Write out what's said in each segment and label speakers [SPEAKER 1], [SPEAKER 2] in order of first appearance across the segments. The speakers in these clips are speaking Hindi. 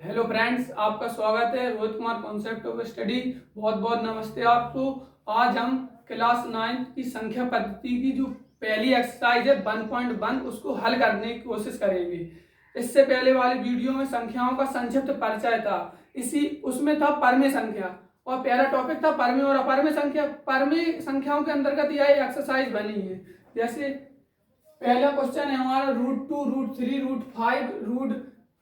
[SPEAKER 1] हेलो फ्रेंड्स, आपका स्वागत है Rohit Kumar concept of study. बहुत बहुत नमस्ते आपको। आज हम क्लास 9 की संख्या पद्धति की जो पहली एक्सरसाइज है 1.1 उसको हल करने की कोशिश करेंगे। इससे पहले वाली वीडियो में संख्याओं का संक्षिप्त परिचय था, उसमें था परमेय संख्या और पहला टॉपिक था परमेय और अपरमेय संख्या। परमेय संख्याओं के अंतर्गत यह एक्सरसाइज बनी है। जैसे पहला क्वेश्चन है हमारा √2, √3, √5,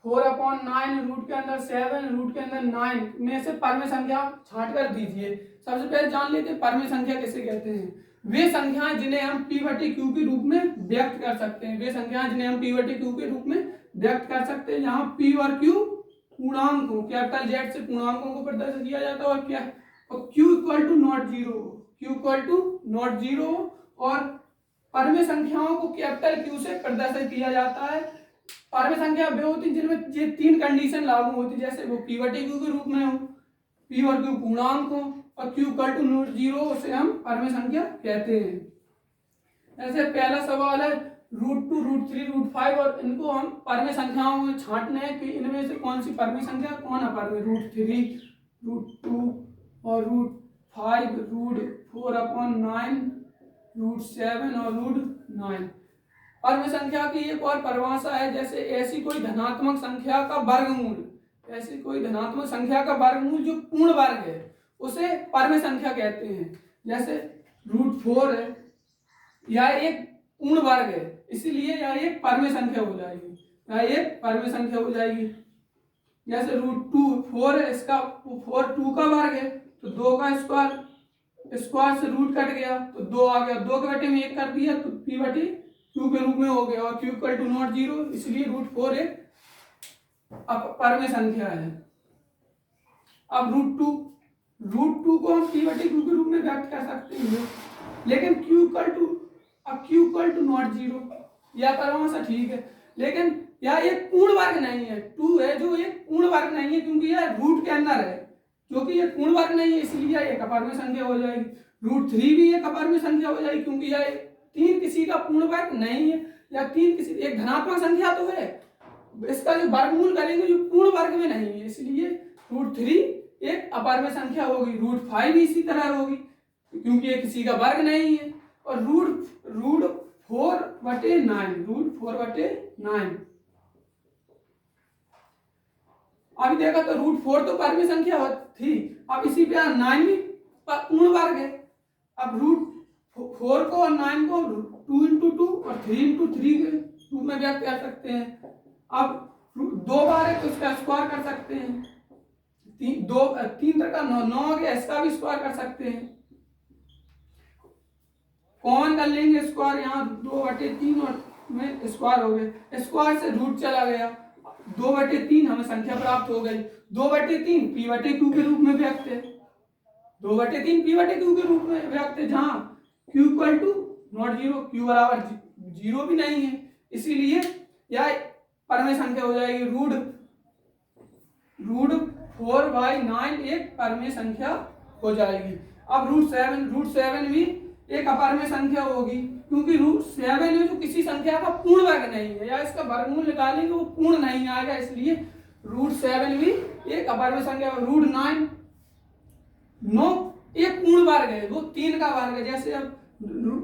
[SPEAKER 1] √4/9, रूट के अंदर 7, रूट के अंदर 9 में से परमेय संख्या छांट कर दीजिए। सबसे पहले जान लेते हैं परमेय संख्या किसे कहते हैं। वे संख्याएं जिन्हें हम P/Q के रूप में व्यक्त कर सकते हैं। वे संख्याएं जिन्हें हम P/Q के रूप में व्यक्त कर सकते हैं। यहाँ P और Q पूर्णांकों, कैपिटल Z से पूर्णांकों को प्रदर्शित किया जाता है और क्या और Q equal to not zero और परमेय संख्याओं को कैपिटल Q से प्रदर्शित किया जाता है। परमेय संख्या वे होती है जिनमें ये तीन कंडीशन लागू होती है, जैसे वो P/Q के रूप में हो, P और Q पूर्णांक हो और Q equal to not zero, उसे हम परमेय संख्या कहते हैं। ऐसे पहला सवाल है √2, √3, √5 और इनको हम परमेय संख्याओं में छांटने हैं कि इनमें से कौन सी परमेय संख्या कौन अपरमेय। √3, √2 और √5, √4/9, √7 और √9। परमेय संख्या की एक और परिभाषा है, जैसे ऐसी कोई धनात्मक संख्या का वर्गमूल जो पूर्ण वर्ग है उसे परमेय संख्या कहते हैं। जैसे √4 है, यह एक पूर्ण वर्ग है, इसीलिए यह एक परमेय संख्या हो जाएगी। जैसे √4 है, इसका 4 2 का वर्ग है तो 2 का स्क्वायर से रूट कट गया तो 2 आ गया, 2 के बटे में 1 कर दिया तो P/Q के रूप में हो गया और Q equal to not zero, इसलिए √4 एक परमेय संख्या है। अब √2 को हम P/Q के रूप में व्यक्त कर सकते हैं, लेकिन Q equal to not zero, यह परिभाषा ठीक है, लेकिन यह एक पूर्ण वर्ग नहीं है। 2 है जो एक पूर्ण वर्ग नहीं है, क्योंकि यह रूट के अंदर है, जो कि यह पूर्ण वर्ग नहीं है, इसलिए यह एक अपरमेय संख्या हो जाएगी। √3 भी एक अपरमेय संख्या हो जाएगी, क्योंकि यह 3 किसी का पूर्ण वर्ग नहीं है, या 3 किसी एक धनात्मक संख्या तो है, इसका जो वर्गमूल करेंगे जो पूर्ण वर्ग में नहीं है, इसलिए √3 एक अपरमेय संख्या होगी। √5 भी इसी तरह होगी, क्योंकि ये किसी का वर्ग नहीं है। और √4/9 अभी देखा तो √4 तो परमेय संख्या थी, अब इसी पे 9 भी पूर्ण वर्ग है। अब √4 को और 9 को 2 × 2 और 3 × 3 के रूप में व्यक्त कर सकते हैं। अब 2 बार है तो इसका स्क्वायर कर सकते हैं, 3 तक का 9 हो गया, इसका भी स्क्वायर कर सकते हैं। कौन कर लेंगे स्क्वायर, यहाँ 2/3 और में स्क्वायर हो गया, स्क्वायर से रूट चला गया, 2/3 हमें संख्या प्राप्त हो गई। 2/3 P/Q के रूप में व्यक्त है, 2/3 P/Q के रूप में व्यक्त है, जहाँ Q equal to not zero, Q बराबर जीरो भी नहीं है, इसीलिए यह परमेय संख्या हो जाएगी। √4/9 एक परमेय संख्या हो जाएगी। अब √7 भी एक अपरमेय संख्या होगी, क्योंकि √7 है जो किसी संख्या का पूर्ण वर्ग नहीं है, या इसका वर्गमूल निकालेंगे वो पूर्ण नहीं आएगा, इसलिए √7 भी एक अपरमेय संख्या। √9 एक पूर्ण वर्ग है, वो 3 का वर्ग है। जैसे अब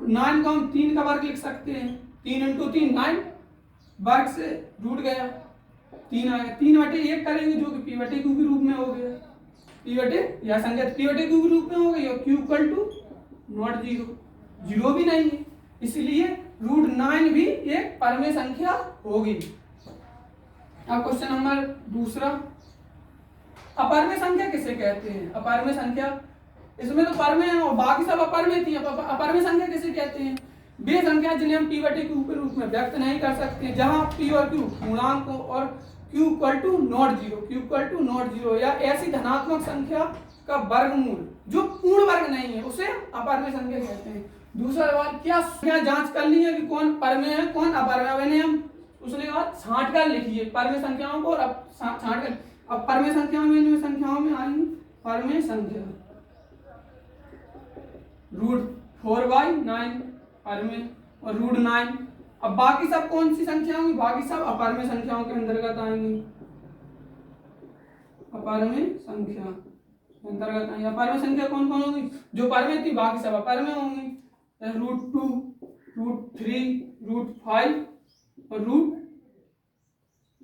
[SPEAKER 1] 9 को हम 3 का वर्ग लिख सकते हैं, 3 × 3 9, वर्ग से रूट गया 3 आ गया, 3/1 करेंगे जो कि P/Q के रूप में हो गया, यह संख्या P/Q के रूप में हो गई और Q equal to not zero भी नहीं है, इसलिए √9 भी एक परमेय संख्या होगी। अब क्वेश्चन नंबर दूसरा, अपरमेय संख्या किसे कहते हैं। अपरमेय संख्या, इसमें तो परमेय है और बाकी सब अपरमेय थी, अपरमेय संख्या किसे कहते हैं। वे संख्या जिन्हें हम P/Q के रूप में व्यक्त नहीं कर सकते, जहां P और Q पूर्णांक हो और Q equal to not zero, या ऐसी धनात्मक संख्या का वर्गमूल जो पूर्ण वर्ग नहीं है, उसे अपरमेय संख्या कहते हैं। दूसरा सवाल, क्या जांच करनी है कि कौन परमेय है कौन अपरमेय। हम उसने कहा छांट कर लिखिए परमेय संख्याओं को, और अब छांट कर, अब परमेय संख्याओं में आएंगी परमेय संख्या √4/9 परमेय और √9। अब बाकी सब कौन सी संख्या होंगी, बाकी सब अपरमेय संख्याओं के अंतर्गत आएंगी। अपरमेय संख्या अंतर्गत आई। अपरमेय संख्या कौन कौन होगी? जो परमेय थी बाकी सब अपरमेय होंगी। √2, √3, √5 और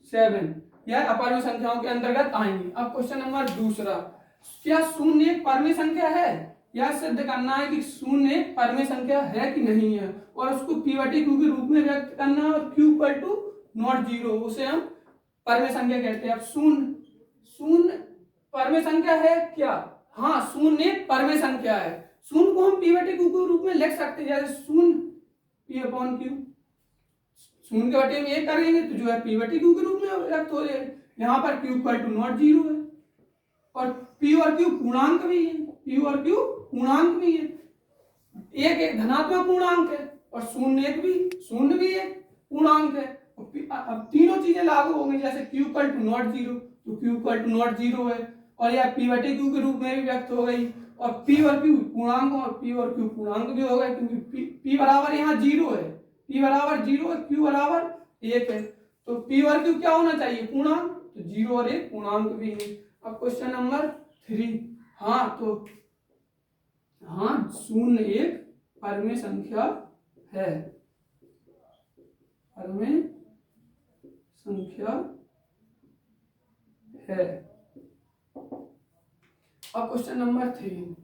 [SPEAKER 1] √7 यह अपरमेय संख्याओं के अंतर्गत आएंगी। अब क्वेश्चन नंबर दूसरा, क्या शून्य एक परमेय संख्या है? यह सिद्ध करना है कि शून्य एक परमेय संख्या है कि नहीं है, और उसको p/q के रूप में व्यक्त करना है, और q equal to not zero, उसे हम परमेय संख्या कहते हैं। अब शून्य परमेय संख्या है क्या? हाँ, शून्य एक परमेय संख्या है। शून्य को हम p/q के रूप में लिख सकते हैं, जैसे शून्य p/q, शून्य के बटे में एक करेंगे तो जो है p/q के रूप में व्यक्त हो जाएगा। यहाँ पर q equal to not zero है, और p और q पूर्णांक भी है, p और q पूर्णांक भी है। एक धनात्मक पूर्णांक है और शून्य भी एक पूर्णांक है। अब तीनों चीजें लागू होंगी, जैसे q equal to not zero तो q equal to not zero है, और यह p/q के रूप में भी व्यक्त हो गई, और p और q पूर्णांक और p और q पूर्णांक भी हो गए, क्योंकि p बराबर यहाँ जीरो है, p बराबर जीरो है, q बराबर एक है, तो p और q क्या होना चाहिए? पूर्णांक, तो जीरो और एक पूर्णांक भी है। अब क्वेश्चन नंबर 3, हाँ शून्य एक परमेय संख्या है, परमेय संख्या है। अब क्वेश्चन नंबर 3,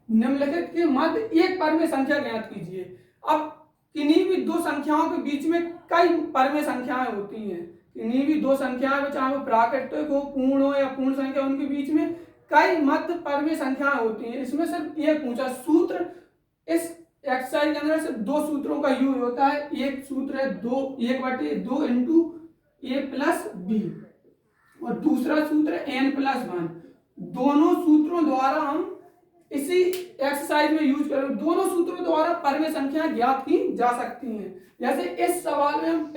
[SPEAKER 1] निम्नलिखित के मध्य एक परमेय संख्या ज्ञात कीजिए। अब किन्हीं भी दो संख्याओं के बीच में कई परमेय संख्याएं होती हैं, किन्हीं भी दो संख्याएं, चाहे वो प्राकृतिक हो, पूर्ण हो या पूर्ण संख्या, उनके बीच में कई मध्य परमेय संख्याएं होती हैं। इसमें सिर्फ एक पूछा सूत्र, इस एक्सरसाइज के अंदर सिर्फ दो सूत्रों का यूज होता है। एक सूत्र है 1/2 इंटू a प्लस बी, और दूसरा सूत्र है n+1। दोनों सूत्रों द्वारा हम इसी एक्सरसाइज में यूज करेंगे, दोनों सूत्रों द्वारा परमेय संख्या ज्ञात की जा सकती हैं। जैसे इस सवाल में हम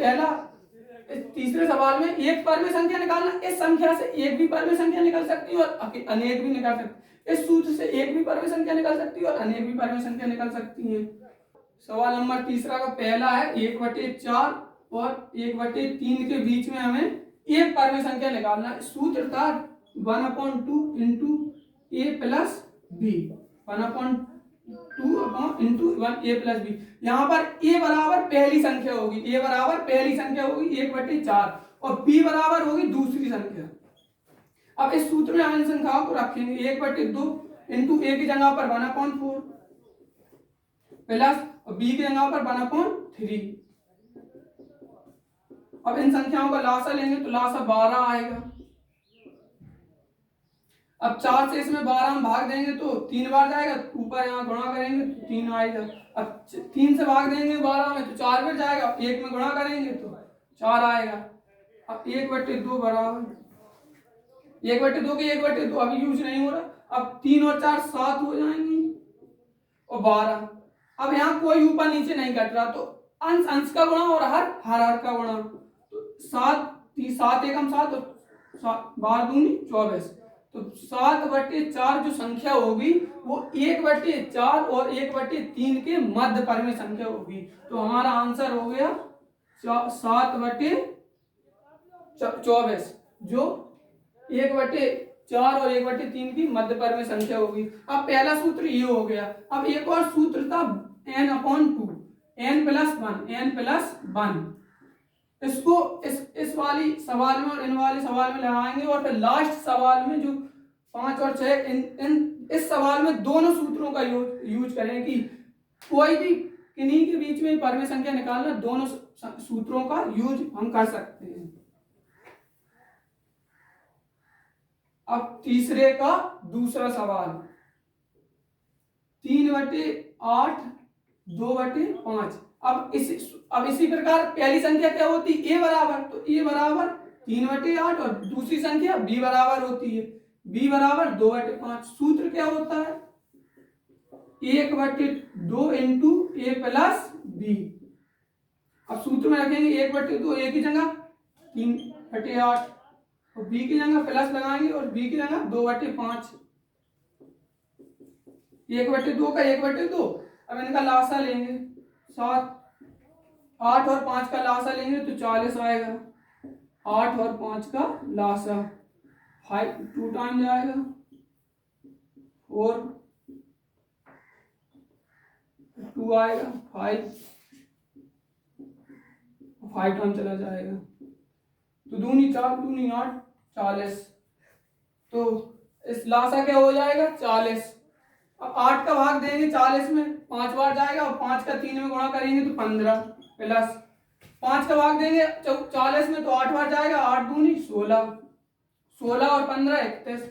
[SPEAKER 1] इस तीसरे सवाल में एक परमेय संख्या निकालना, इस संख्या से एक भी परमेय संख्या निकल सकती है और अनेक भी निकल सकती है। इस सूत्र से एक भी परमेय संख्या निकल सकती है और अनेक भी परमेय संख्या निकल सकती है। सवाल नंबर तीसरा का पहला है 1/4 और 1/3 के बीच में हमें एक परमेय संख्या निकालना है। सूत्र था 1/2 into a plus b, 1/2 into 1 a plus b. यहाँ पर a बराबर पहली संख्या होगी, 1/4, और b बराबर होगी दूसरी संख्या। अब इस सूत्र में अन्य संख्याओं को रखेंगे, 1/2 इंटू a की जगह पर 1/4 प्लस, और b की जगह पर 1/3। अब इन संख्याओं का लासा लेंगे तो लासा 12 आएगा। अब 4 से इसमें 12 हम भाग देंगे तो 3 बार जाएगा, ऊपर यहाँ गुणा करेंगे तो 3 आएगा। अब 3 से भाग देंगे 12 में तो 4 बार जाएगा, 1 में गुणा करेंगे तो 4 आएगा। अब 1/2 बराबर 1/2 के 1/2 अभी यूज नहीं हो रहा। अब 3 और 4 7 हो जाएंगे, और 12। अब यहाँ कोई ऊपर नीचे नहीं कट रहा, तो अंश अंश का गुणा और हर का गुणा, तो 7 एकम 7 और 12 दूनी 24, तो 7/4 जो संख्या होगी वो 1/4 और 1/3 के मध्य परमेय संख्या होगी। तो हमारा आंसर हो गया 7/24, जो 1/4 और 1/3 की मध्य परमेय संख्या होगी। अब पहला सूत्र ये हो गया। अब एक और सूत्र था n/2, n+1। इसको इस वाली सवाल में और इन वाले सवाल में लगाएंगे, और फिर लास्ट सवाल में जो 5 और 6 इस सवाल में दोनों सूत्रों का यूज करें कि कोई भी किन्हीं के बीच में परमेय संख्या निकालना, दोनों सूत्रों का यूज हम कर सकते हैं। अब तीसरे का दूसरा सवाल, 3/8 2/5। अब इसी प्रकार पहली संख्या क्या होती है? a बराबर, तो a बराबर 3/8, और दूसरी संख्या b बराबर होती है b बराबर 2/5। सूत्र क्या होता है? 1/2 इंटू a प्लस बी। अब सूत्र में रखेंगे 1/2 a की जगह 3/8, और b की जगह प्लस लगाएंगे और b की जगह 2/5। 1/2 का 1/2, अब इनका लासा लेंगे 7, 8 और 5 का लासा लेंगे तो 40 आएगा। 8 और 5 का लासा 5 2 टाइम जाएगा 4 2 आएगा 5 टाइम चला जाएगा तो दूनी 4 दूनी 8 40। तो इस लासा क्या हो जाएगा 40। अब 8 का भाग देंगे 40 में 5 बार जाएगा और 5 का 3 में गुणा करेंगे तो 15 प्लस 5 का भाग देंगे 40 में तो 8 बार जाएगा 8 दूनी 16 16 और 15 31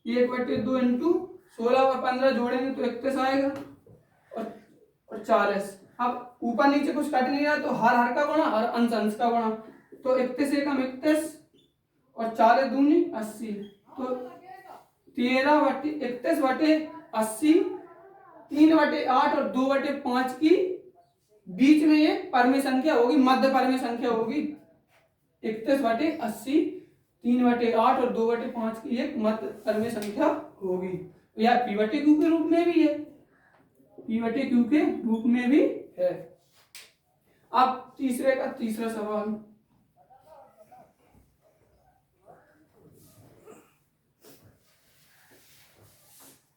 [SPEAKER 1] 1/2 इंटू 16 और 15 जोड़ेंगे तो 31 आएगा और 40। अब ऊपर नीचे कुछ कट नहीं रहा तो हर का गुणा और अंश अंश का गुणा तो 31 एकम 31 और 40 दूनी 80 तो 13/31/80 3/8 और 2/5 की बीच में ये परमेय संख्या होगी, मध्य परमेय संख्या होगी 31/80 3/8 और 2/5 की एक मध्य परमेय संख्या होगी। तो यह P/Q के रूप में भी है, P/Q के रूप में भी है। अब तीसरे का तीसरा सवाल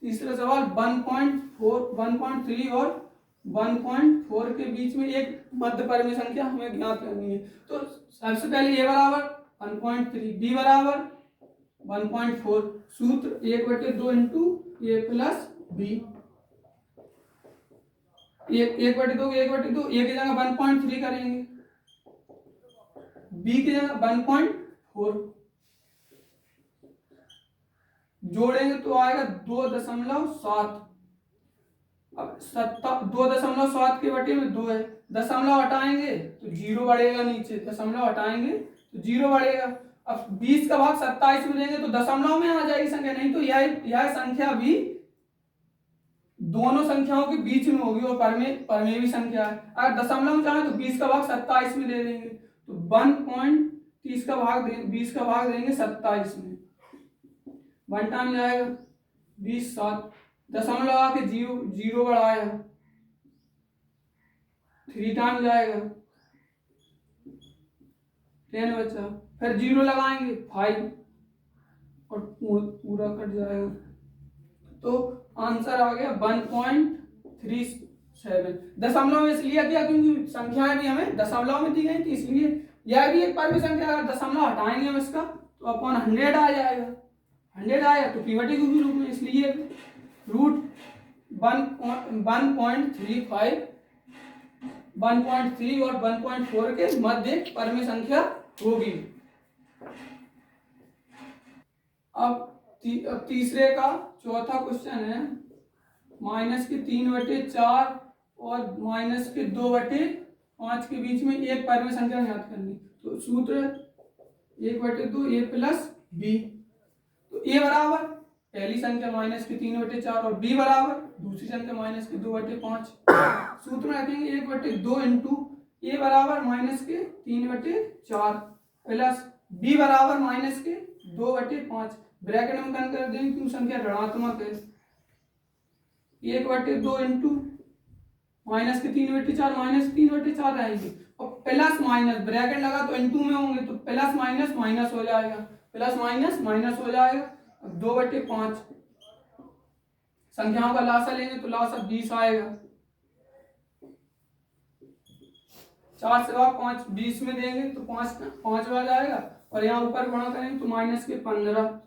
[SPEAKER 1] तीसरा सवाल 1.3 और 1.4 के बीच में एक मध्य परमेय संख्या हमें ज्ञात करनी है। तो सबसे पहले a बराबर 1.3 b बराबर 1.4 सूत्र 1/2 into a plus b 1/2 a की जगह 1.3 करेंगे b की जगह 1.4 जोड़ेंगे तो आएगा 2.7। अब 2.7 के बटे में 2 है, दशमलव हटाएंगे तो 0 बढ़ेगा, नीचे दशमलव हटाएंगे तो 0 बढ़ेगा। अब 20 का भाग 27 में देंगे तो दशमलव में आ जाएगी संख्या, नहीं तो यह संख्या भी दोनों संख्याओं के बीच में होगी और परमेय भी संख्या है। अगर दशमलव में चाहे तो 20 का भाग 27 में दे देंगे तो 1.30 का भाग 20 का भाग देंगे 27 में 1 टाइम जाएगा 20 7 दशमलव आके 0 बढ़ाया 3 टाइम जाएगा 10 बचा, फिर 0 लगाएंगे 5 और पूरा कट जाएगा तो आंसर आ गया 1.37। दशमलव में इसलिए दिया क्योंकि संख्याएं भी हमें दशमलव में दी गई थी, इसलिए यह भी एक परमेय संख्या, अगर दशमलव हटाएंगे हम इसका तो अपन 100 आ जाएगा, 100 आया तो P/Q के रूप में, इसलिए रूट 1.35 1.3 और 1.4 के मध्य परमेय संख्या होगी। अब तीसरे का चौथा क्वेश्चन है -3/4 और -2/5 के बीच में एक परमेय संख्या ज्ञात करनी। तो सूत्र 1/2 a प्लस b। तो a बराबर पहली संख्या -3/4 और b बराबर दूसरी संख्या -2/5। सूत्र में रखेंगे 1/2 इंटू a बराबर -3/4 प्लस b बराबर -2/5। ब्रैकेट में बंद कर देंगे क्योंकि संख्या ऋणात्मक है। 1/2 इंटू -3/4 रहेंगे और प्लस माइनस ब्रैकेट लगा तो इंटू में होंगे तो प्लस माइनस माइनस हो जाएगा, प्लस माइनस माइनस हो जाएगा। 2/5 संख्याओं का लासा लेंगे तो लासा 20 आएगा। 4 से 5 20 में देंगे तो 5 बार जाएगा और यहाँ ऊपर गुणा करेंगे तो -15।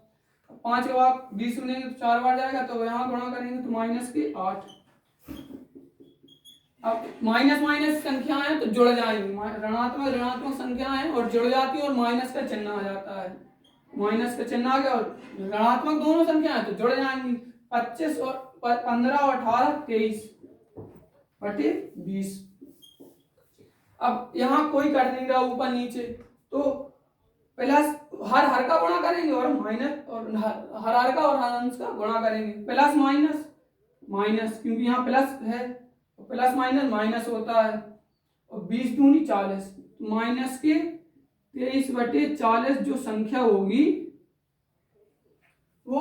[SPEAKER 1] 5 के बाद 20 में देंगे तो 4 बार जाएगा तो यहाँ गुणा करेंगे तो -8। अब माइनस माइनस संख्याएं तो जुड़ जाएंगी, ऋणात्मक संख्याएं और जुड़ जाती है और माइनस का चिन्ह आ जाता है, माइनस का चिन्ह आ गया और ऋणात्मक दोनों संख्याएं तो जुड़ जाएंगी। 25 और 15 और 18 23/20। अब यहाँ कोई कट नहीं रहा ऊपर नीचे तो प्लस हर का गुणा करेंगे और माइनस और हर का और हर अंश का गुणा करेंगे। प्लस माइनस माइनस क्योंकि यहाँ प्लस है तो प्लस माइनस माइनस होता है और 20 दूनी 40 माइनस के 23/40 जो संख्या होगी वो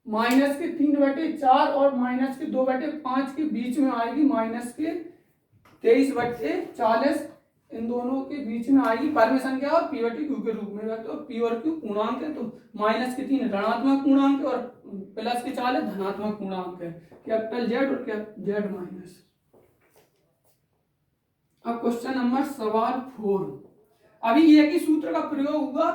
[SPEAKER 1] माइनस के 3/4 और माइनस के 2/5 के बीच में आएगी। माइनस के 23/40 इन दोनों के बीच में आएगी परम संख्या और पी बटे क्यू के रूप में। तो पी और क्यू पूर्णांक है, तो माइनस के 3 ऋणात्मक पूर्णांक है और प्लस के 4 धनात्मक पूर्णांक है, कैपिटल जेड और जेड माइनस। अब क्वेश्चन नंबर सवाल 4। अभी एक ही सूत्र का प्रयोग होगा,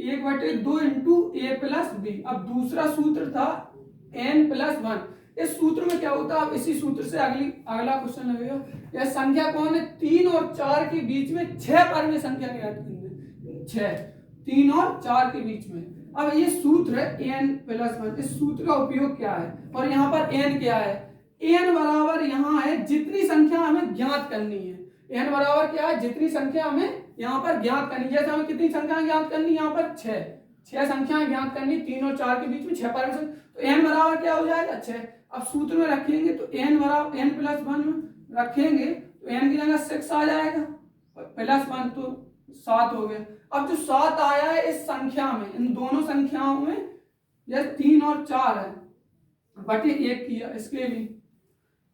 [SPEAKER 1] 1/2 इंटू ए प्लस बी। अब दूसरा सूत्र था n+1। इस सूत्र में क्या होता है, अब इसी सूत्र से अगला क्वेश्चन लगेगा। यह संख्या कौन है, 3 और 4 के बीच में 6 परम संख्या ज्ञात करनी है। 6 3 और 4 के बीच में। अब ये सूत्र है n+1। इस सूत्र का उपयोग क्या है, और यहाँ पर n क्या है, n बराबर यहाँ है जितनी संख्या हमें ज्ञात करनी है। n बराबर क्या है, जितनी संख्या हमें यहाँ पर ज्ञात करनी। जैसे हमें कितनी संख्या ज्ञात करनी, यहाँ पर 6 संख्याएं ज्ञात करनी, 3 और 4 के बीच में 6 परम। तो n बराबर क्या हो जाएगा, 6। अब सूत्र में रखेंगे तो n बराबर n+1 में रखेंगे तो n की जगह 6 आ जाएगा, +1 तो 7 हो गया। अब जो 7 आया है इस संख्या में, इन दोनों संख्याओं में, यह 3 और 4 है, बटे 1 किया, इसके भी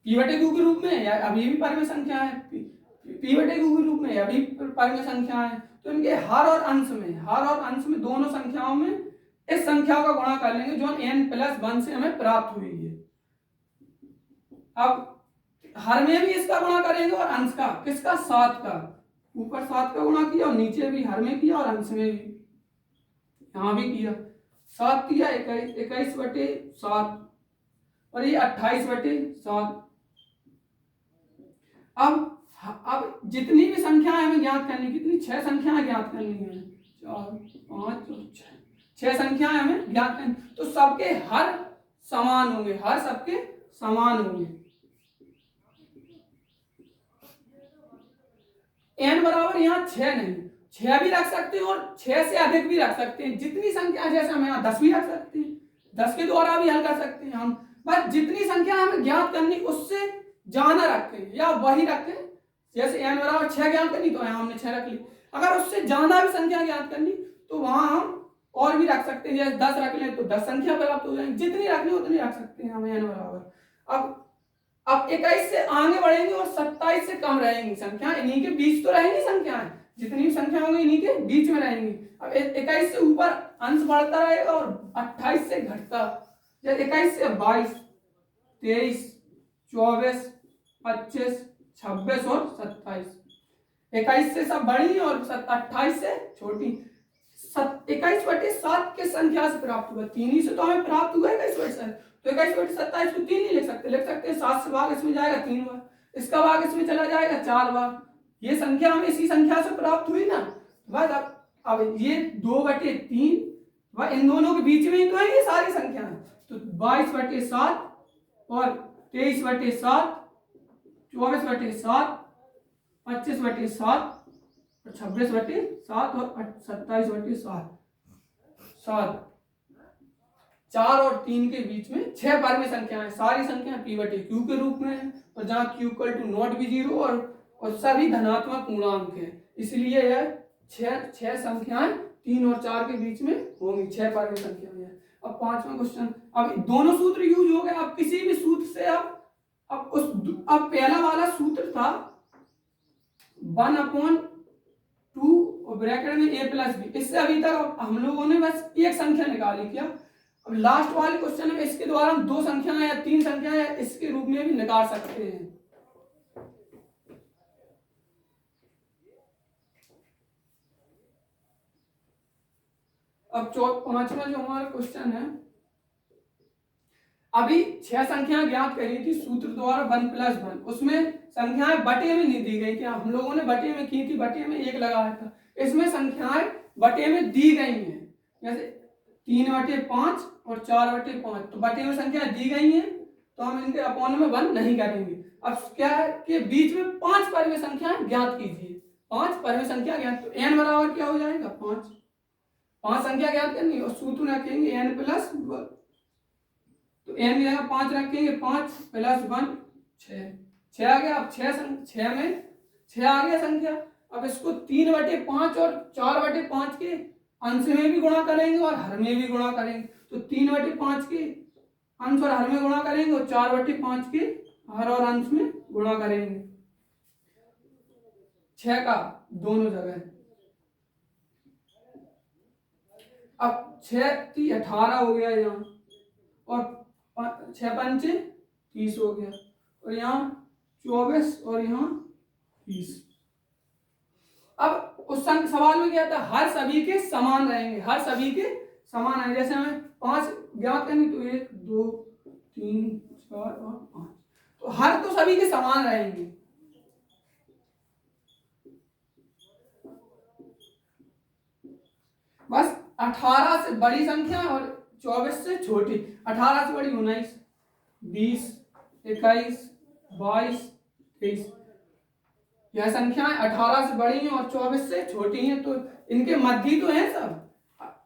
[SPEAKER 1] पी बटे क्यू के रूप में, या अभी भी परम संख्या है, पी बटे क्यू के रूप में अभी परम संख्या है। तो इनके हर और अंश में दोनों संख्याओं में इस संख्या का गुणा कर लेंगे जो n+1 से हमें प्राप्त हुई है। अब हर में भी इसका गुणा करेंगे और अंश का, किसका, 7 का। ऊपर 7 का गुणा किया और नीचे भी हर में किया और अंश में भी, यहां भी किया। 7 किया 21/7 और ये 28/7। अब जितनी भी संख्याएं हमें ज्ञात करनी, कितनी, 6 संख्याएं ज्ञात करनी है, 4 5 और 6 संख्याएं हमें ज्ञात करनी। तो सबके हर समान होंगे, हर सबके समान होंगे। n बराबर यहाँ 6 नहीं, 6 भी रख सकते हैं और 6 से अधिक भी रख सकते हैं। जितनी संख्या, जैसे हम यहाँ 10 भी रख सकते हैं, 10 के द्वारा भी हल कर सकते हैं हम। बस जितनी संख्या हमें ज्ञात करनी उससे ज्यादा रखें या वही रखें। जैसे n बराबर 6 ज्ञात करनी तो यहाँ हमने 6 रख ली। अगर उससे ज्यादा भी संख्या ज्ञात करनी तो वहां हम और भी रख सकते हैं, जैसे 10 रख लें तो 10 संख्या प्राप्त हो जाएंगी। जितनी रखनी उतनी रख सकते हैं हमें n बराबर। अब 21 से आगे बढ़ेंगे और 27 से कम रहेंगी संख्या, इन्हीं के बीच तो रहेंगी संख्याएं, जितनी भी संख्या होंगी इन्हीं के बीच में रहेंगी। अब 21 से ऊपर अंश बढ़ता रहेगा और 28 से घटता, जैसे 21 से 22, 23, 24, 25, 26 और 27। 21 से सब बड़ी और 28 से छोटी। 21/7 के संख्या से प्राप्त हुआ, 3 ही से तो हमें प्राप्त हुआ है 21/7। तो 21/27 को 3 नहीं लिख सकते, लिख सकते हैं 7 से भाग इसमें जाएगा 3 बार, इसका भाग इसमें चला जाएगा 4 बार। ये संख्या हमें इसी संख्या से प्राप्त हुई ना। बस अब ये 2/3 वह इन दोनों के बीच में ही तो है ये सारी संख्या। तो 22/7 और 23/7, 24/7, 25/7 और 26/7 और 27/7। 4 और 3 के बीच में 6 परम संख्याएं, सारी संख्याएं पी बटे क्यू के रूप में है, और जहां q = भी 0 और सभी धनात्मक पूर्णांक है, इसलिए यह 6 संख्याएं 3 और 4 के बीच में होंगी, 6 परम संख्याएं हैं। अब 5वां क्वेश्चन, अब दोनों सूत्र यूज हो गए। अब किसी भी सूत्र से अब पहला वाला सूत्र था 1/2 और ब्रैकेट में a+b। इससे अभी तक हम लोगों ने बस एक संख्या निकाली क्या। अब लास्ट वाले क्वेश्चन में इसके द्वारा हम 2 संख्याएं या 3 संख्याएं इसके रूप में भी निकाल सकते हैं। अब 5वां जो हमारा क्वेश्चन है, अभी 6 संख्याएं ज्ञात करी थी सूत्र द्वारा 1+1, उसमें संख्याएं बटे में नहीं दी गई थी, हम लोगों ने बटे में की थी, बटे में 1 लगाया था। इसमें संख्याएं बटे में दी गई हैं, जैसे 3/5 और 4/5, तो बटे में संख्याएं दी गई हैं तो हम इनके अपॉन में 1 नहीं करेंगे। अब क्या है कि बीच में 5 परम संख्याएं ज्ञात कीजिए, 5 परम संख्या ज्ञात। तो n बराबर क्या हो जाएगा, 5 संख्या ज्ञात करनी और सूत्र रखेंगे n+1, तो n की जगह 5 रखेंगे, 5 + 1 6 आ गया। अब 6 में 6 आ गया संख्या। अब इसको 3/5 और 4/5 के अंश में भी गुणा करेंगे और हर में भी गुणा करेंगे। तो 3/5 के अंश और हर में गुणा करेंगे और 4/5 के हर और अंश में गुणा करेंगे। 6 का दोनों जगह। अब 6 18 हो गया यहाँ, और 6 पंचे 30 हो गया, और यहाँ 24 और यहाँ 30। अब उस सवाल में क्या था, हर सभी के समान रहेंगे, हर सभी के समान है। जैसे हमें 5 ज्ञात करनी, तो 1 2 3 4 और 5, तो हर तो सभी के समान रहेंगे। बस 18 से बड़ी संख्या और 24 से छोटी। 18 से बड़ी 19 20 21 22 23, यह संख्याएं 18 से बड़ी हैं और 24 से छोटी हैं, तो इनके मध्य तो हैं सब।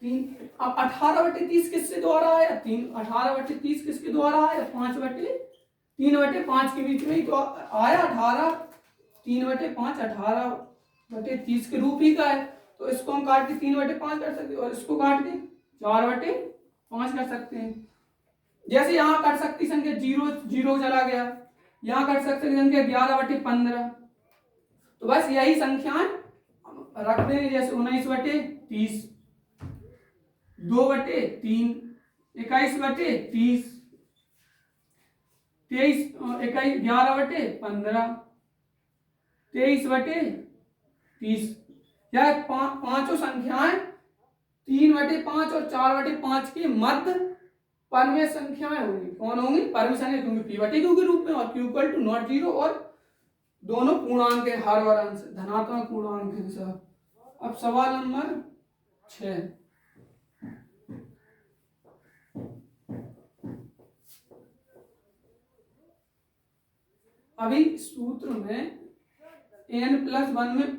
[SPEAKER 1] 3 अब 18/30 किससे द्वारा आया, 18/30 किसके द्वारा आया, 3/5 के बीच में ही तो आया। 18 3/5 18/30 के रूप ही का है, तो इसको हम काट के 3/5 कर सकते हैं, और इसको काट के 4/5 कर सकते हैं। जैसे यहाँ कर सकती संख्या 0 0 चला गया, यहाँ कर सकते संख्या 11/15, तो बस यही संख्याएं रख देंगे। जैसे 19/30 2/3 21/30 23 11/15 23/30, यह पांचों संख्याएं 3/5 और 4/5 के मध्य परमेय संख्याएं होंगी। कौन होंगी, परमेय संख्या, क्योंकि p/q के रूप में, और q = नॉट 0, और दोनों पूर्णांक है, हर और अंश धनात्मक पूर्णांक है सब। अब सवाल नंबर 6, अभी सूत्र में n+1 में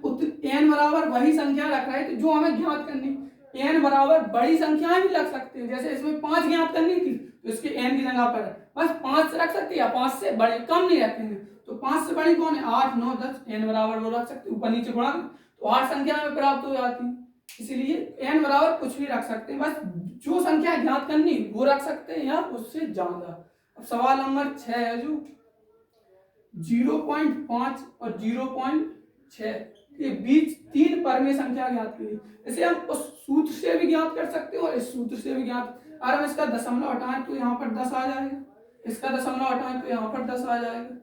[SPEAKER 1] n बराबर वही संख्या रख रहे थे जो हमें ज्ञात करनी। n बराबर बड़ी संख्याएं भी लग सकती है, जैसे इसमें 5 ज्ञात करनी थी, तो इसके n की जगह पर बस 5 से रख सकते हैं, या 5 से बड़े कम नहीं रखेंगे। तो 5 से बड़ी कौन है, 8 9 10, n बराबर वो रख सकते, ऊपर नीचे गुणा तो 8 संख्या में प्राप्त हो जाती है। इसीलिए n बराबर कुछ भी रख सकते हैं, बस जो संख्या ज्ञात करनी वो रख सकते हैं, या उससे ज्यादा। अब सवाल नंबर 6 है, जो 0.5 और 0.6 के बीच 3 परमेय संख्या ज्ञात की। इसे हम उस सूत्र से भी ज्ञात कर सकते हैं और इस सूत्र से भी ज्ञात। अगर हम इसका दशमलव हटाएं तो यहाँ पर 10 आ जाएगा, इसका दशमलव हटाएं तो यहाँ पर 10 आ जाएगा।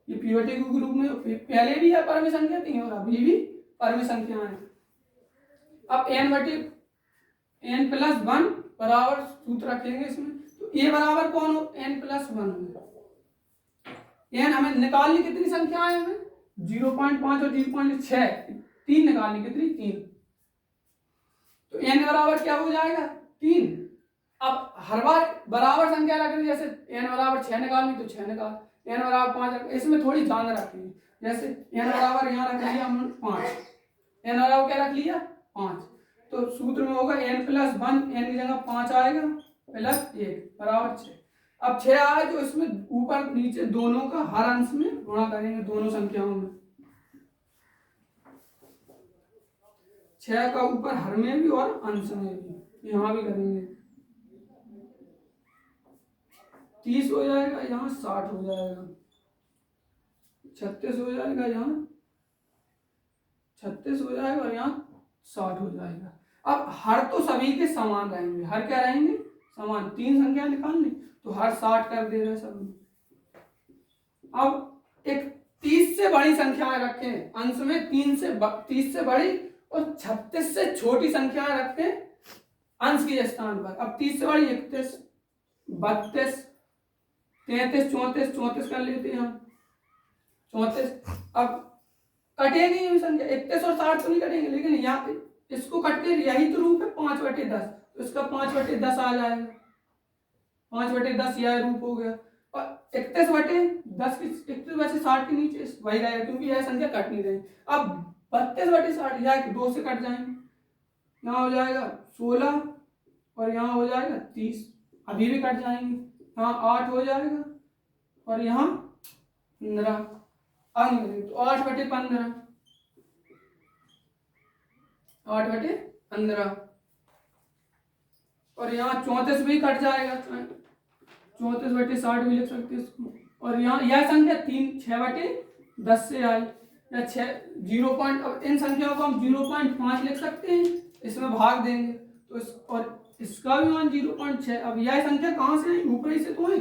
[SPEAKER 1] ये p/q के रूप में पहले भी है परमेय संख्या थी, और अभी भी परमेय संख्या है। अब n+1 बराबर सूत्र रखेंगे इसमें, तो a बराबर कौन हो, n+1 में। n हमें निकालनी कितनी संख्या है, हमें 0.5 और 0.6 3 निकालनी, कितनी 3, तो n बराबर क्या हो जाएगा 3। अब हर बार बराबर संख्या रखनी, जैसे n बराबर 6 निकालनी तो 6 निकाल, n बराबर 5 रख, इसमें थोड़ी जान रखनी। जैसे n बराबर यहाँ रख लिया हमने 5, n बराबर क्या रख लिया 5, तो सूत्र में होगा n+1, n की जगह 5 आएगा +1 बराबर 6। अब 6 आया, जो इसमें ऊपर नीचे दोनों का हर अंश में गुणा करेंगे, दोनों संख्याओं में। 6 का ऊपर हर में भी और अंश में भी, यहाँ भी करेंगे। 30 हो जाएगा, यहाँ 60 हो जाएगा, 36 हो जाएगा, यहाँ 36 हो जाएगा, और यहाँ 60 हो जाएगा। अब हर तो सभी के समान रहेंगे, हर क्या रहेंगे समान। 3 संख्या निकालनी, तो हर 60 कर दे रहे सब में। अब एक 30 से बड़ी संख्याएं रखें, अंश में 30 से बड़ी और 36 से छोटी संख्याएं रखें अंश के स्थान पर। अब 30 से बड़ी 31 32 33 34 34 कर लेते हैं हम 34। अब कटेगी ये संख्या, 31 और 60 तो नहीं कटेंगे, लेकिन यहाँ इसको कट के यही तो रूप है 5/10, तो इसका 5/10 आ जाएगा, 5/10 यह रूप हो गया। और 31/10 की 31 वैसे 60 के नीचे वही रहेगा, क्योंकि यह संख्या कट नहीं रही। अब 32/60 या 2 से कट जाएंगे, यहाँ हो जाएगा 16 और यहाँ हो जाएगा 30, अभी भी कट जाएंगे, यहाँ 8 हो जाएगा और यहाँ 15, तो 8/15 8/15, और यहाँ 34 भी कट जाएगा, 34/60 भी लिख सकते हैं इसको। और यहाँ यह संख्या 6/10 से आई, या 6 0 पॉइंट, अब इन संख्याओं को हम 0.5 लिख सकते हैं, इसमें भाग देंगे तो और इसका भी मान 0.6। अब यह संख्या कहाँ से है, ऊपर ही से तो है,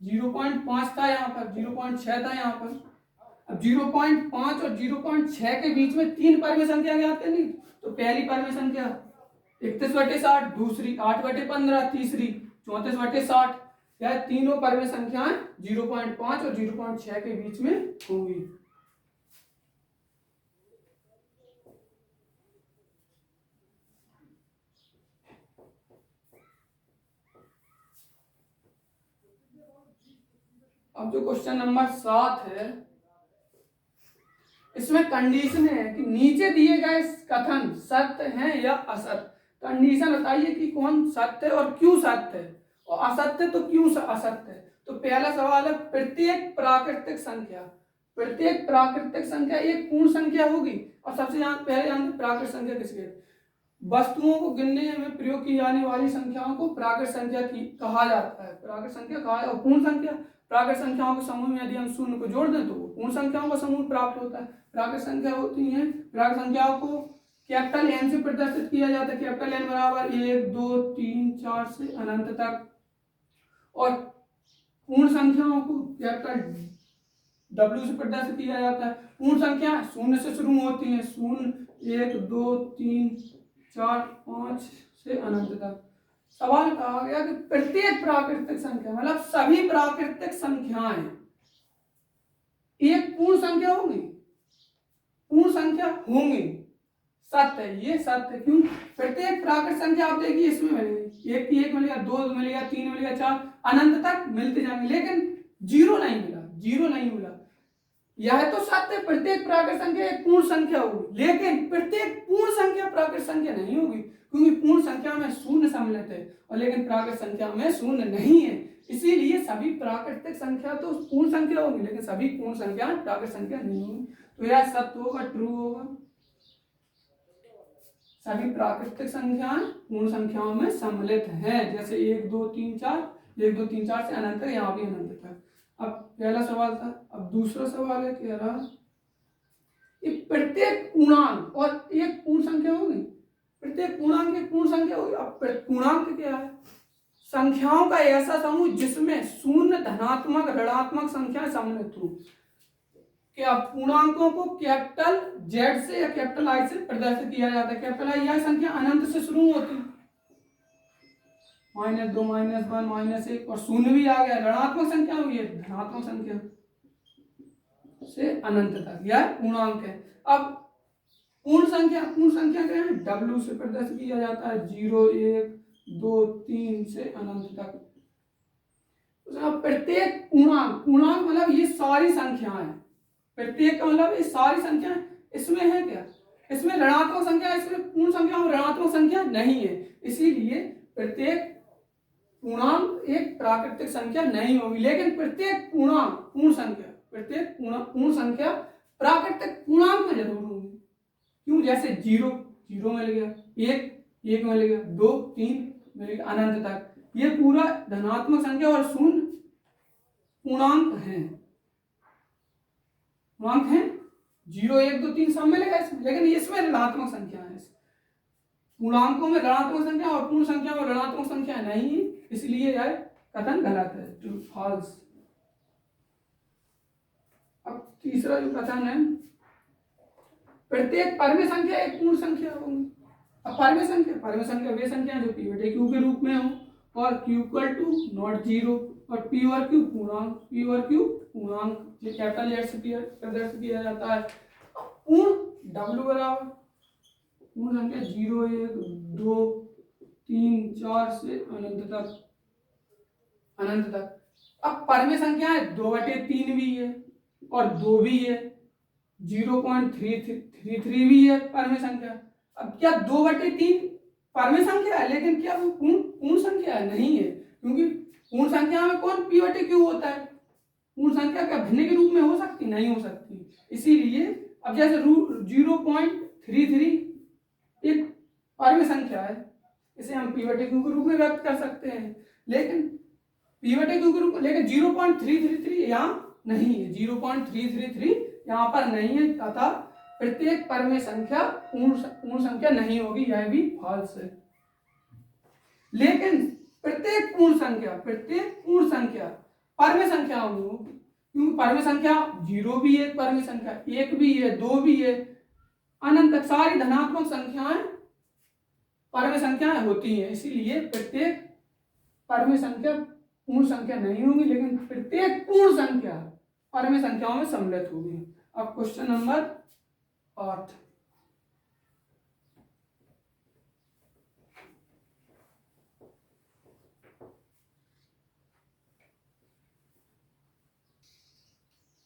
[SPEAKER 1] 0.5 था यहाँ पर, 0.6 था यहाँ पर। अब 0.5 और 0.6 के बीच में 3 परमे संख्या ज्ञात करनी, तो पहली परमे संख्या 31/60, दूसरी 8/15, तीसरी 34/60। यह तीनों परमे संख्याएं 0.5 और 0.6 के बीच में होंगी। अब जो क्वेश्चन नंबर 7 है, इसमें कंडीशन है कि नीचे दिए गए कथन सत्य हैं या असत्य। कंडीशन बताइए कि कौन सत्य है और क्यों सत्य है, और असत्य तो क्यों असत्य है। तो पहला सवाल है, प्रत्येक प्राकृतिक संख्या, प्रत्येक प्राकृतिक संख्या एक पूर्ण संख्या होगी। और सबसे पहले जानते प्राकृतिक संख्या किसके, वस्तुओं को गिनने में प्रयोग की जाने वाली संख्याओं को प्राकृतिक संख्या कहा जाता है। प्राकृतिक संख्या कहा है। और पूर्ण संख्या, प्राकृतिक संख्याओं के समूह में यदि हम शून्य को जोड़ दें तो वो पूर्ण संख्याओं का समूह प्राप्त होता है। प्राकृतिक संख्या होती है, प्राकृतिक संख्याओं को कैपिटल एन से प्रदर्शित किया जाता है। कैपिटल एन बराबर 1 2 3 4 से अनंत तक। और पूर्ण संख्याओं को कैपिटल W से प्रदर्शित किया जाता है। पूर्ण संख्या शून्य से शुरू होती है, 0 1 2 3 4 5 से अनंत तक। सवाल कहा गया कि प्रत्येक प्राकृतिक संख्या मतलब सभी प्राकृतिक संख्याएं एक पूर्ण संख्या होंगी, पूर्ण संख्या होंगी, सत्य है, ये सत्य। क्यों, प्रत्येक प्राकृतिक संख्या आप देखिए इसमें मिलेगी, एक की एक मिलेगा, 2 मिलेगा, 3 मिलेगा, 4 अनंत तक मिलते जाएंगे, लेकिन 0 नहीं मिला, 0 नहीं मिला। यह तो सत्य, प्रत्येक प्राकृतिक संख्या एक पूर्ण संख्या होगी, लेकिन प्रत्येक पूर्ण संख्या प्राकृतिक संख्या नहीं होगी, क्योंकि पूर्ण संख्या में शून्य सम्मिलित है और लेकिन प्राकृतिक संख्या में शून्य नहीं है। इसीलिए सभी प्राकृतिक संख्या तो पूर्ण संख्या होगी, लेकिन सभी पूर्ण संख्या प्राकृतिक संख्या नहीं होगी। तो यह सत्य होगा, ट्रू होगा। सभी प्राकृतिक संख्याएं पूर्ण संख्याओं में सम्मिलित हैं, जैसे 1 2 3 4, 1 2 3 4 से अनंत तक, यहाँ भी अनंत तक। अब पहला सवाल था, अब दूसरा सवाल है, कह रहा प्रत्येक पूर्णांक और एक पूर्ण संख्या होगी, प्रत्येक पूर्णांक एक पूर्ण संख्या होगी। अब पूर्णांक क्या है, संख्याओं का ऐसा समूह जिसमें शून्य, धनात्मक, ऋणात्मक संख्याएं सम्मिलित हो। क्या पूर्णांकों को कैपिटल Z से या कैपिटल I से प्रदर्शित किया जाता है। कैपिटल I यह संख्या अनंत से शुरू होती है, -2 -1 -1 और शून्य भी आ गया, ऋणात्मक संख्या हुई है, धनात्मक संख्या से अनंत तक, यह पूर्णांक है। अब पूर्ण संख्या, पूर्ण संख्या क्या है, W से प्रदर्शित किया जाता है, 0 1 2 3 से अनंत तक। प्रत्येक पूर्णांक, पूर्णांक मतलब ये सारी संख्याएं, प्रत्येक मतलब ये सारी संख्याएं, इसमें है क्या, इसमें ऋणात्मक संख्या, इसमें पूर्ण संख्या में ऋणात्मक संख्या नहीं है, इसीलिए प्रत्येक पूर्णांक एक प्राकृतिक संख्या नहीं होगी, लेकिन प्रत्येक पूर्णांक पूर्ण संख्या, प्रत्येक पूर्ण संख्या प्राकृतिक पूर्णांक में जरूर होगी। क्यों, जैसे 0 0 मिल गया, 1 1 मिल गया, 2 3 मिल गया, अनंत तक, ये पूरा धनात्मक संख्या और शून्य पूर्णांक है, पूर्णांक है, 0 1 2 3 सब मिलेगा इसमें, लेकिन इसमें ऋणात्मक संख्या है। पूर्णांकों में ऋणात्मक संख्या और पूर्ण संख्या में ऋणात्मक संख्या नहीं है, इसलिए यह कथन गलत है, ट्रू फॉल्स। अब तीसरा जो कथन है, प्रत्येक परमे संख्या एक पूर्ण संख्या होगी। अब परमे संख्या वे संख्या जो P/Q के रूप में हो और Q = नॉट 0 और P और Q पूर्णांक, P और Q पूर्णांक, ये कैपिटल Z से प्रदर्शित किया जाता है। पूर्ण W बराबर पूर्ण संख्या 0 1 2 3 4 से अनंत तक, अनंत तक। अब परमे संख्या है 2/3 भी है और 2 भी है, 0.33 भी है परमे संख्या। अब क्या 2/3 परमे संख्या है, लेकिन क्या वो पूर्ण संख्या है, नहीं है, क्योंकि पूर्ण संख्या में कौन P/Q होता है। पूर्ण संख्या क्या भिन्न के रूप में हो सकती, नहीं हो सकती, इसीलिए अब जैसे 0.33 एक परमे संख्या है, इसे हम P/Q के रूप में व्यक्त कर सकते हैं, लेकिन P/Q के रूप में, लेकिन 0.333 यहाँ नहीं है, 0.333 यहाँ पर नहीं है, अतः प्रत्येक परमेय संख्या पूर्ण संख्या नहीं होगी, यह भी फॉल्स है। लेकिन प्रत्येक पूर्ण संख्या परमेय संख्या होगी, क्योंकि परमेय संख्या 0 भी है, परमेय संख्या 1 भी है, 2 भी है, अनंत तक सारी धनात्मक संख्याएं परमेय संख्याएं होती हैं। इसीलिए प्रत्येक परमेय संख्या पूर्ण संख्या नहीं होगी, लेकिन प्रत्येक पूर्ण संख्या परमेय संख्याओं में सम्मिलित होगी। अब क्वेश्चन नंबर 8,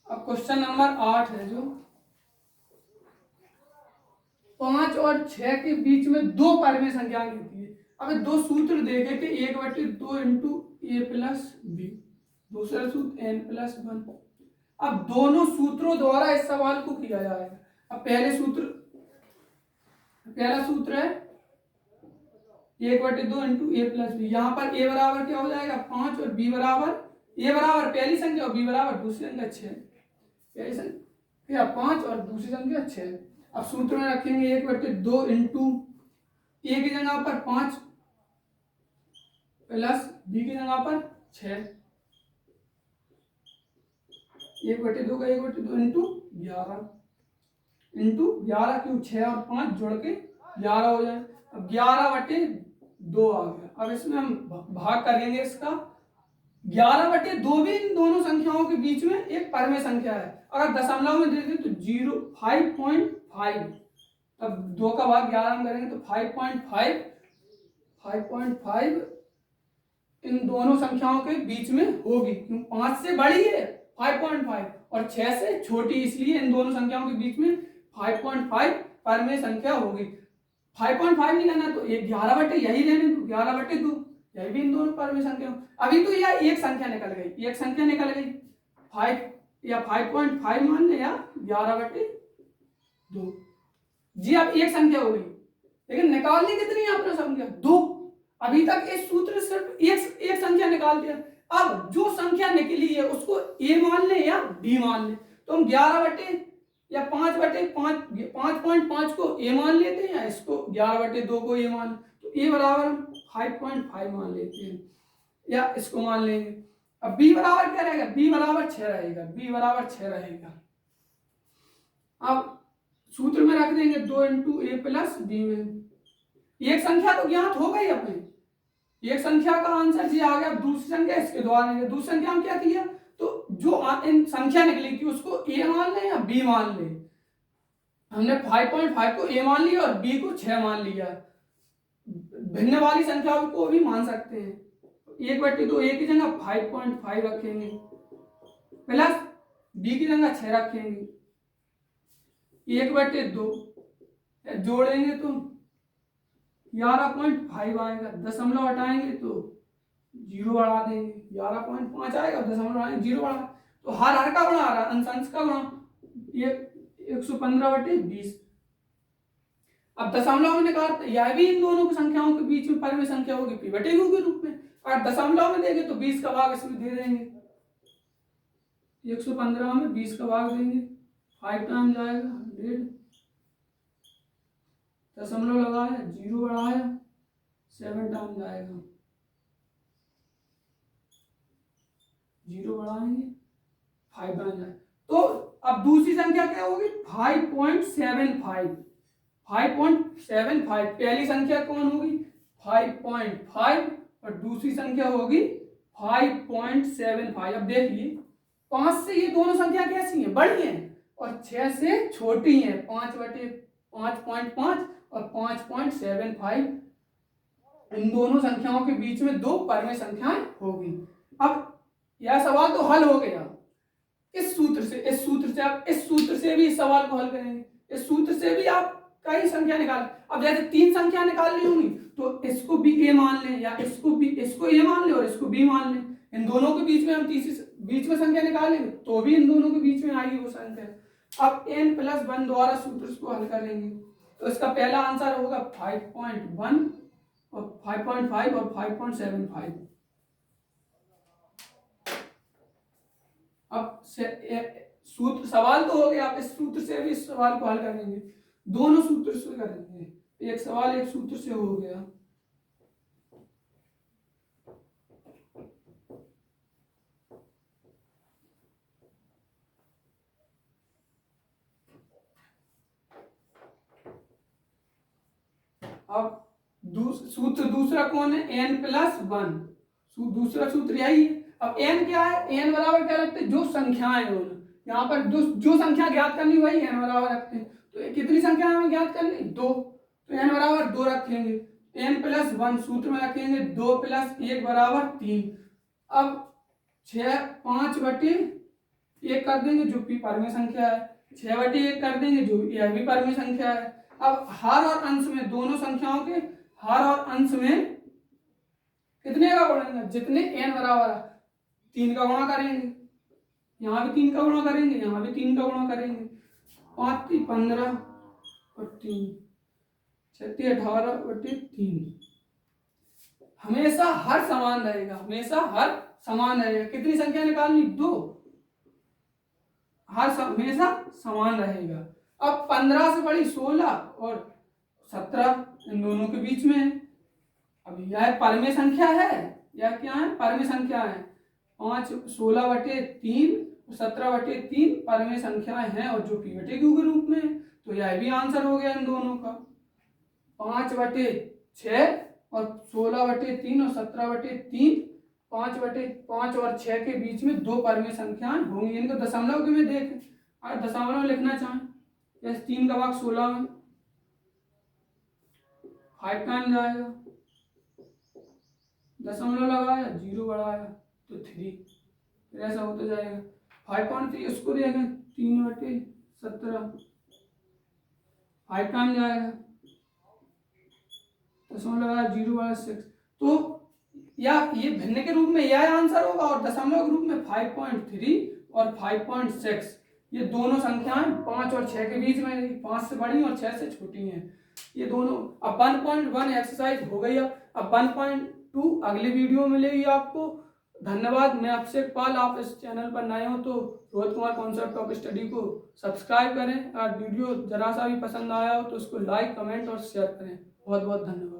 [SPEAKER 1] अब क्वेश्चन नंबर 8 है जो 5 और 6 के बीच में दो परमेय संख्या होती है। अब दो सूत्र देखे थे, 1/2 इंटू ए प्लस बी, दूसरा सूत्र n प्लस 1। अब दोनों सूत्रों द्वारा इस सवाल को किया जाएगा। अब पहला सूत्र है 1/2 इंटू ए प्लस बी। यहाँ पर a बराबर क्या हो जाएगा 5 और b बराबर, a बराबर पहली संख्या और b बराबर दूसरी संख्या 6। पहली संख्या 5 और दूसरी संख्या 6। अब सूत्र में रखेंगे 1/2 इंटू ए की जगह पर 5 प्लस बी की जगह पर 6, 1/2 का 1/2 इंटू 11 क्यों 6 और 5 जोड़ के 11 हो जाए। अब 11/2 आ गया। अब इसमें हम भाग करेंगे इसका, 11/2 भी इन दोनों संख्याओं के बीच में एक परमेय संख्या है। अगर दशमलव में देखें तो 5.5, अब 2 का भाग 11 में करेंगे तो 5.5 इन दोनों संख्याओं के बीच में होगी, क्यों 5 से बड़ी है 5.5 और 6 से छोटी, इसलिए इन दोनों संख्याओं के बीच में 5.5 परमेय संख्या होगी। 5.5 नहीं लेना तो 11/2 यही लेने, 11/2 यही भी इन दोनों परमेय संख्या। अभी तो यह एक संख्या निकल गई 5 या 5.5 मान ले या 11/2 जी। अब एक संख्या हो गई, लेकिन निकालनी कितनी है आपने संख्या 2। अभी तक इस सूत्र सिर्फ एक संख्या निकाल दिया। अब जो संख्या निकली है उसको a मान ले या b मान ले, तो हम 11/5 या 5/5 को a मान लेते हैं या इसको 11/2 को a मान, तो a बराबर 5.5 मान लेते हैं या इसको मान लेंगे। अब b बराबर क्या रहेगा, b बराबर 6 रहेगा। अब सूत्र में रख देंगे 2 इंटू ए प्लस बी में। एक संख्या तो ज्ञात हो गई अपने, एक संख्या का आंसर जी आ गया। दूसरी संख्या इसके द्वारा नहीं, दूसरी संख्या हम क्या किया, तो जो इन संख्या निकली थी उसको a मान ले या b मान ले। हमने 5.5 को a मान लिया और b को 6 मान लिया। भिन्न वाली संख्याओं को भी मान सकते हैं। 1/2 a की जगह 5.5 रखेंगे प्लस b की जगह 6 रखेंगे। 1/2 जोड़ेंगे तो 11.5 आएगा, दशमलव हटाएंगे तो 0 बढ़ा देंगे, 11.5 आएगा, दशमलव हटाएंगे 0 बढ़ा, तो हर का गुणा आ रहा, अंश का गुणा, ये 115/20। अब दशमलव में निकालते, यह भी इन दोनों की संख्याओं के बीच में परमेय संख्या होगी p/q के रूप में। अगर दशमलव में देंगे तो 20 का भाग इसमें दे देंगे, 115 में 20 का भाग देंगे, 5 टाइम जाएगा 1.5, दशमलव लगाया 0 बढ़ाया 7 टाइम जाएगा, 0 बढ़ाएंगे 5 टाइम जाएगा। तो अब दूसरी संख्या क्या होगी 5.75। पहली संख्या कौन होगी 5.5 और दूसरी संख्या होगी 5.75। अब देखिए 5 से ये दोनों संख्या कैसी हैं, बड़ी हैं, और 6 से छोटी हैं, 5/5.5 और 5.75। इन दोनों संख्याओं के बीच में दो परमेय संख्याएं होगी। अब यह सवाल तो हल हो गया इस सूत्र से भी इस सवाल को हल करेंगे। इस सूत्र से भी आप कई संख्या निकाल, अब जैसे 3 संख्या निकालनी होंगी तो इसको भी a मान लें या इसको a मान लें और इसको b मान लें। इन दोनों के बीच में हम बीच में संख्या निकालेंगे तो भी इन दोनों के बीच में आएगी वो संख्या। अब n+1 द्वारा सूत्र को हल करेंगे तो इसका पहला आंसर होगा 5.1 और 5.5 और 5.75। अब सूत्र सवाल तो हो गया, आप इस सूत्र से भी इस सवाल को हल करेंगे, दोनों सूत्र से करेंगे, एक सवाल एक सूत्र से हो गया। अब सूत्र दूसरा कौन है, n+1, दूसरा सूत्र यही है। अब n क्या है, n बराबर क्या लगते हैं, जो संख्याएं हो, यहाँ पर जो संख्या ज्ञात करनी वही n बराबर रखते हैं। तो कितनी संख्या हमें ज्ञात करनी, 2, तो n बराबर 2 रखेंगे, n+1 सूत्र में रखेंगे 2 + 1 बराबर 3। अब 5/1 कर देंगे जो कि परमेय संख्या है, 6/1 कर देंगे जो यह भी परमेय संख्या है। अब हर और अंश में, दोनों संख्याओं के हर और अंश में कितने का गुणा, जितने n बराबर 3 का गुणा करेंगे, यहाँ भी 3 का गुणा करेंगे, यहाँ भी 3 का गुणा करेंगे, 5 × 15 और 3 36 18/3। हमेशा हर समान रहेगा, हमेशा हर समान रहेगा। कितनी संख्या निकालनी, 2, हमेशा समान रहेगा। अब 15 से बड़ी 16 और 17 इन दोनों के बीच में है। अब यह परमेय संख्या है, यह क्या है, परमेय संख्या है। 16/3 और 17/3 परमेय संख्याएं हैं और जो p/q के रूप में है, तो यह भी आंसर हो गया इन दोनों का। 5/6 और 16/3 और 17/3, 5/5 और 6 के बीच में 2 परमेय संख्याएं होंगी। इनको दशमलव के में देखें, अगर दशमलव लिखना चाहें, जैसे 3 का भाग 16 में 5 टाइम जाएगा, दशमलव लगाया 0 बढ़ाया तो 3, फिर ऐसा होता जाएगा। 5.3 इसको देखें, 3/17 5 टाइम जाएगा, दशमलव लगाया 0/6, तो या ये भिन्न के रूप में यह आंसर होगा और दशमलव के रूप में 5.3 और 5.6, ये दोनों संख्याएं 5 और 6 के बीच में, 5 से बड़ी और 6 से छोटी हैं ये दोनों। अब 1.1 एक्सरसाइज हो गई। अब 1.2 अगली वीडियो मिलेगी आपको। धन्यवाद। मैं अभिषेक पाल। आप इस चैनल पर नए हो तो Rohit Kumar concept of study को सब्सक्राइब करें। अगर वीडियो जरा सा भी पसंद आया हो तो उसको लाइक, कमेंट और शेयर करें। बहुत बहुत धन्यवाद।